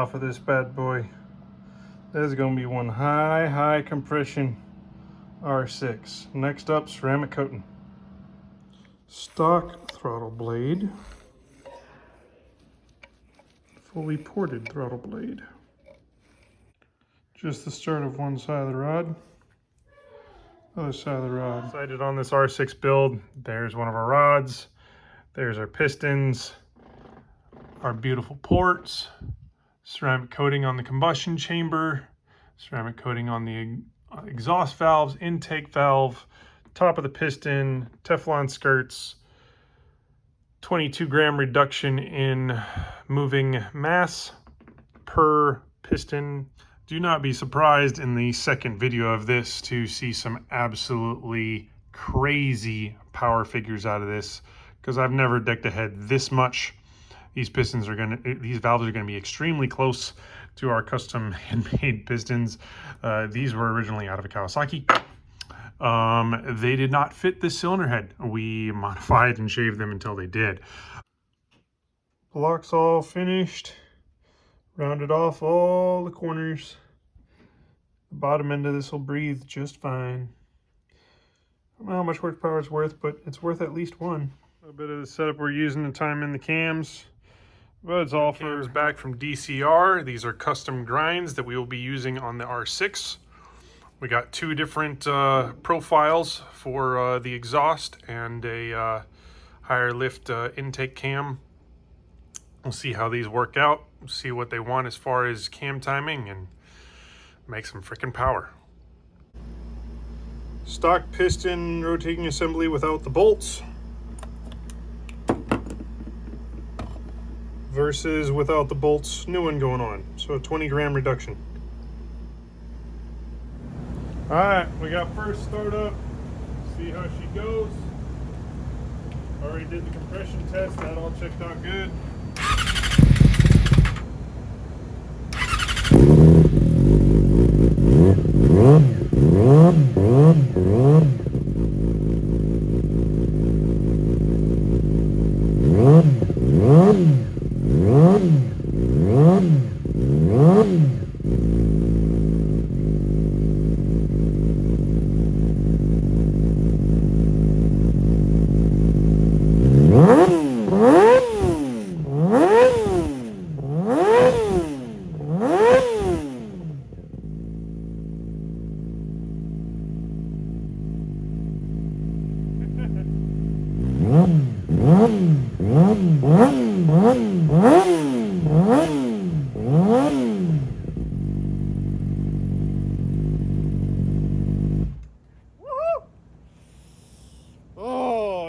off of this bad boy. This is going to be one high compression R6. Next up, ceramic coating. Stock throttle blade. Fully ported throttle blade. Just the start of one side of the rod. Other side of the rod. Sighted on this R6 build. There's one of our rods. There's our pistons. Our beautiful ports. Ceramic coating on the combustion chamber. Ceramic coating on the exhaust valves, intake valve, top of the piston, Teflon skirts, 22-gram reduction in moving mass per piston. Do not be surprised in the second video of this to see some absolutely crazy power figures out of this, because I've never decked a head this much. These valves are gonna be extremely close to our custom handmade pistons. These were originally out of a Kawasaki. They did not fit this cylinder head. We modified and shaved them until they did. Block's all finished. Rounded off all the corners. The bottom end of this will breathe just fine. I don't know how much horsepower it's worth, but it's worth at least one. A little bit of the setup we're using to time in the cams. But it's all for back from DCR. These are custom grinds that we will be using on the R6. We got two different profiles for the exhaust and a higher lift intake cam. We'll see how these work out, see what they want as far as cam timing, and make some freaking power. Stock piston rotating assembly without the bolts versus without the bolts, new one going on. So a 20-gram reduction. All right, we got first start up. See how she goes. Already did the compression test, that all checked out good.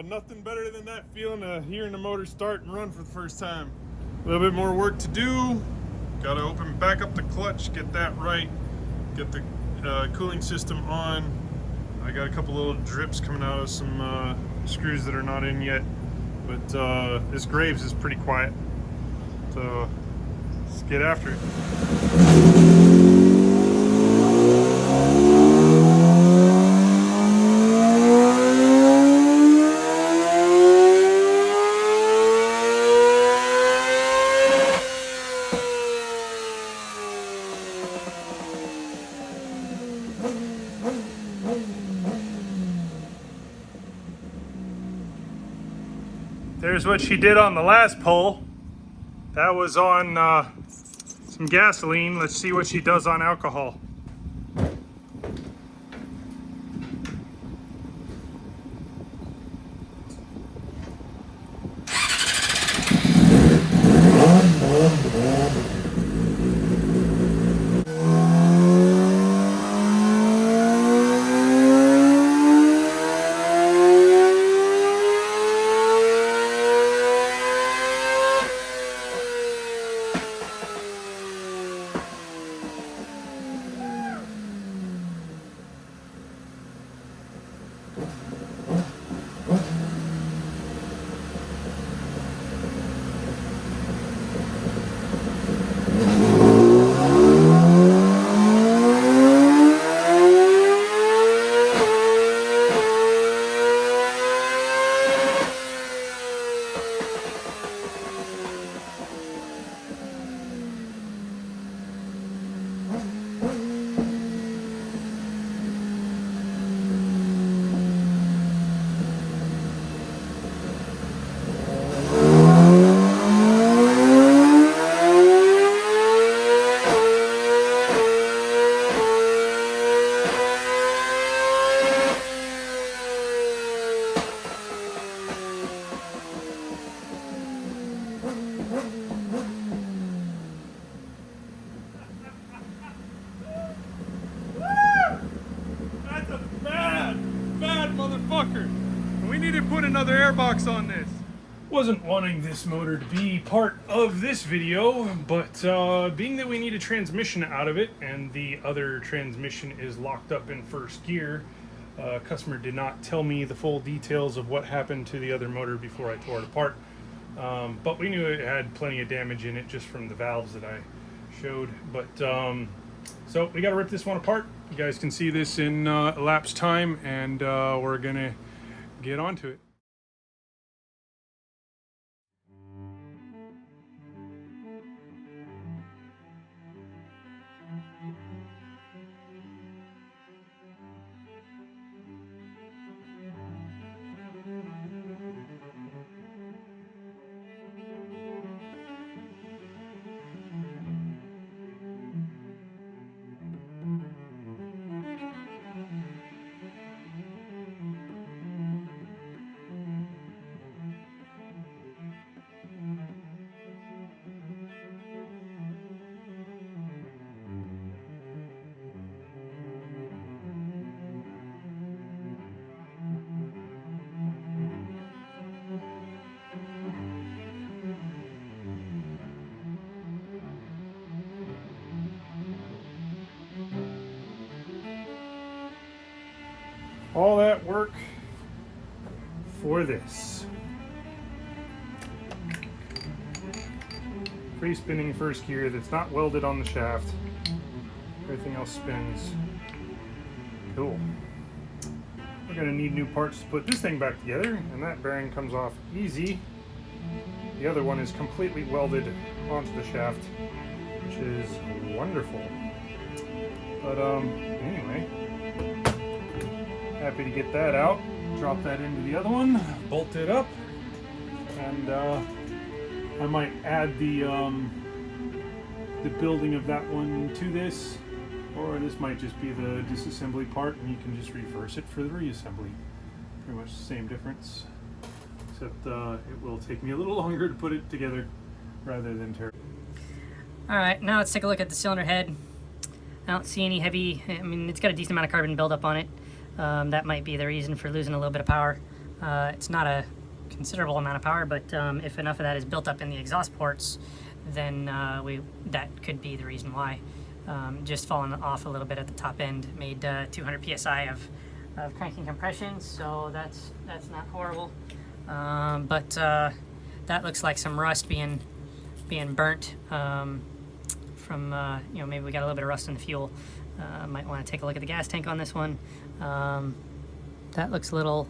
Nothing better than that feeling of hearing the motor start and run for the first time. A little bit more work to do. Got to open back up the clutch, get that right, get the cooling system on. I got a couple little drips coming out of some screws that are not in yet, but this Graves is pretty quiet, so let's get after it. There's what she did on the last pull. That was on some gasoline. Let's see what she does on alcohol. put another airbox on this. Wasn't wanting this motor to be part of this video, but being that we need a transmission out of it and the other transmission is locked up in first gear, customer did not tell me the full details of what happened to the other motor before I tore it apart. But we knew it had plenty of damage in it just from the valves that I showed. But so we got to rip this one apart. You guys can see this in elapsed time, and we're gonna get onto it. All that work for this. Free spinning first gear that's not welded on the shaft. Everything else spins. Cool. We're gonna need new parts to put this thing back together, and that bearing comes off easy. The other one is completely welded onto the shaft, which is wonderful. But anyway. Happy to get that out. Drop that into the other one, bolt it up, and I might add the building of that one to this, or this might just be the disassembly part, and you can just reverse it for the reassembly. Pretty much the same difference, except it will take me a little longer to put it together rather than tear it. All right, now let's take a look at the cylinder head. I don't see any heavy. I mean, it's got a decent amount of carbon buildup on it. That might be the reason for losing a little bit of power. It's not a considerable amount of power, but if enough of that is built up in the exhaust ports, then that could be the reason why. Just falling off a little bit at the top end made 200 psi of cranking compression, so that's not horrible. But that looks like some rust being burnt from you know, maybe we got a little bit of rust in the fuel. Might want to take a look at the gas tank on this one. That looks a little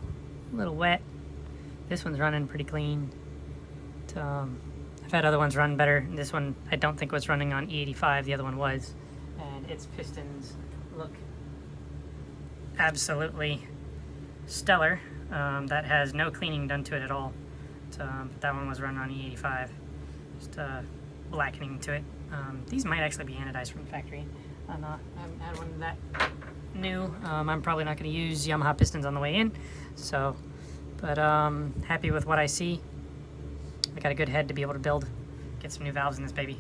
wet. This one's running pretty clean. I've had other ones run better. This one I don't think was running on E85. The other one was, and its pistons look absolutely stellar. That has no cleaning done to it at all. That one was run on E85. Just blackening to it. These might actually be anodized from the factory. I haven't had one that new. I'm probably not going to use Yamaha pistons on the way in, so, but happy with what I see. I got a good head to be able to get some new valves in this baby.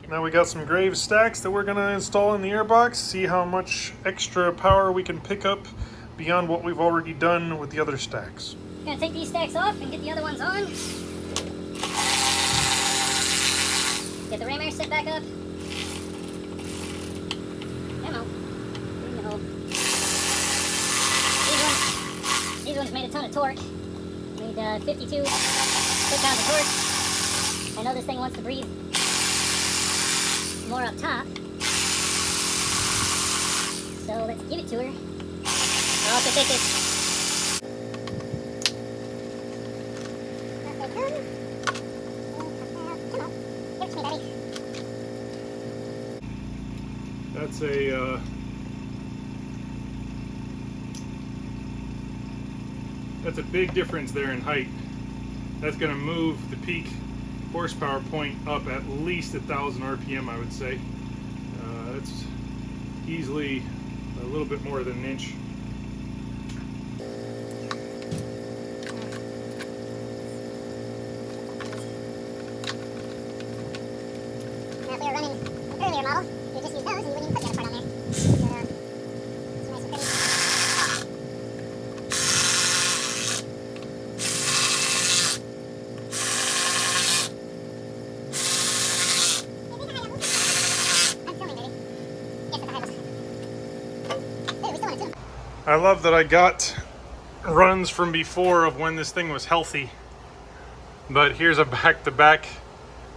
Now we got some Graves stacks that we're going to install in the airbox, see how much extra power we can pick up beyond what we've already done with the other stacks. I'm going to take these stacks off and get the other ones on. Get the ram air set back up. These ones made a ton of torque. Made 52 foot-pounds of torque. I know this thing wants to breathe more up top, so let's give it to her. I'll also take this. That's a that's a big difference there in height. That's going to move the peak horsepower point up at least 1,000 RPM, I would say. That's easily a little bit more than an inch. Now, if we were running an earlier model, you would just use those and you wouldn't even put the other part on there. It's nice and pretty. we still want to tune. I love that I got runs from before of when this thing was healthy. But here's a back-to-back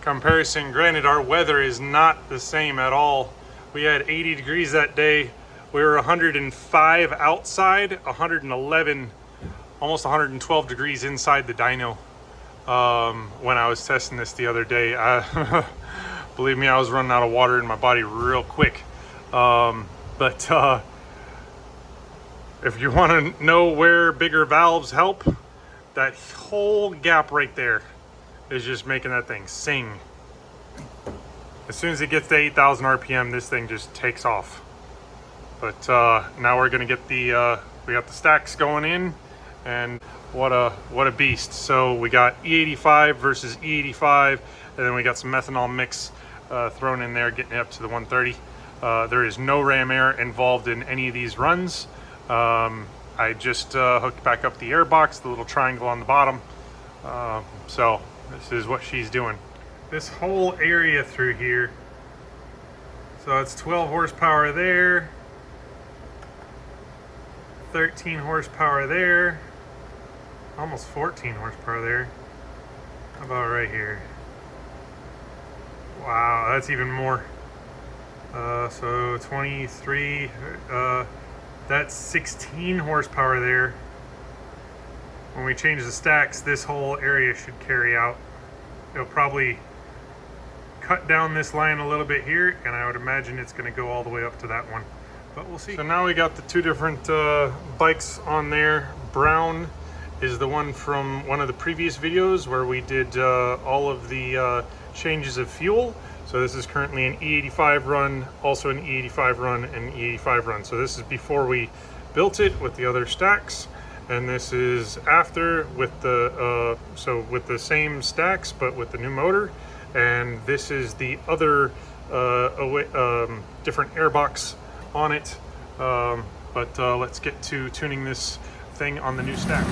comparison. Granted, our weather is not the same at all. We had 80 degrees that day. We were 105 outside, 111, almost 112 degrees inside the dyno when I was testing this the other day. Believe me, I was running out of water in my body real quick. But if you want to know where bigger valves help, that whole gap right there is just making that thing sing. As soon as it gets to 8,000 RPM, this thing just takes off. But now we're gonna get the we got the stacks going in, and what a beast. So we got E85 versus E85, and then we got some methanol mix thrown in there, getting it up to the 130. There is no ram air involved in any of these runs. I just hooked back up the air box, the little triangle on the bottom. So this is what she's doing. This whole area through here, so it's 12 horsepower there, 13 horsepower there, almost 14 horsepower there. How about right here? Wow, that's even more. So 23, that's 16 horsepower there. When we change the stacks, this whole area should carry out. It'll probably cut down this line a little bit here, and I would imagine it's going to go all the way up to that one, but we'll see. So now we got the two different bikes on there. Brown is the one from one of the previous videos where we did all of the changes of fuel. So this is currently an E85 run, also an E85 run, and E85 run. So this is before we built it with the other stacks, and this is after with the so with the same stacks but with the new motor. And this is the other different airbox on it. But let's get to tuning this thing on the new stack.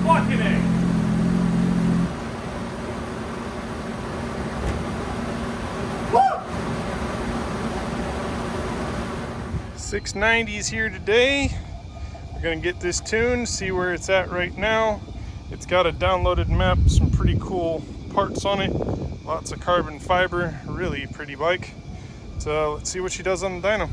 Fucking A. 690's here today. We're gonna get this tuned, see where it's at right now. It's got a downloaded map, some pretty cool parts on it, lots of carbon fiber, really pretty bike. So let's see what she does on the dyno.